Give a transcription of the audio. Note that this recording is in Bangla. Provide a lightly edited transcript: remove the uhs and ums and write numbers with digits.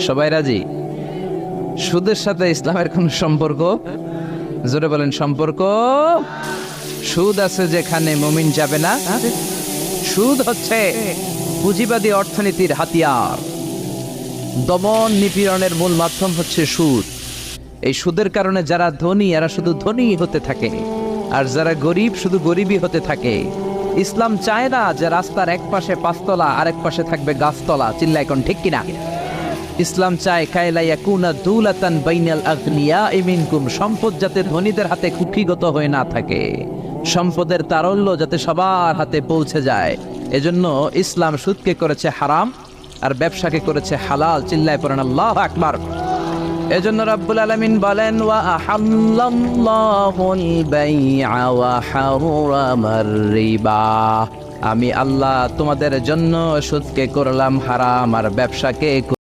সবাই রাজি? সুদের সাথে ইসলামের কোন সম্পর্ক? জোরে বলেন সম্পর্ক। সুদ আছে যেখানে মুমিন যাবে না। সুদ হচ্ছে পুঁজিবাদী অর্থনীতির হাতিয়ার। দমন নিপীড়নের মূল মাধ্যম হচ্ছে সুদ। এই সুদের কারণে যারা ধনী এরা শুধু ধনী হতে থাকে, আর যারা গরিব শুধু গরিবই হতে থাকে। ইসলাম চায় না যে রাস্তার এক পাশে পাঁচতলা আর এক পাশে থাকবে গাছতলা। চিল্লা এখন ঠিক কিনা? ইসলাম চায় কায়লা ইয়াকুনা দুলাতান বাইনাল আগনিয়া মিনকুম, সম্পদ যাতে ধনীদের হাতে কুক্ষিগত হয়ে না থাকে, সম্পদের তারল্য যাতে সবার হাতে পৌঁছে যায়। এজন্য ইসলাম সুদকে করেছে হারাম আর ব্যবসাকে করেছে হালাল। চিল্লায় পড়েন আল্লাহু আকবার। এজন্য রাব্বুল আলামিন বলেন ওয়া আহাল্লাল্লাহুল বাইআ ওয়া হারামার রিবা, আমি আল্লাহ তোমাদের জন্য সুদকে করলাম হারাম আর ব্যবসাকে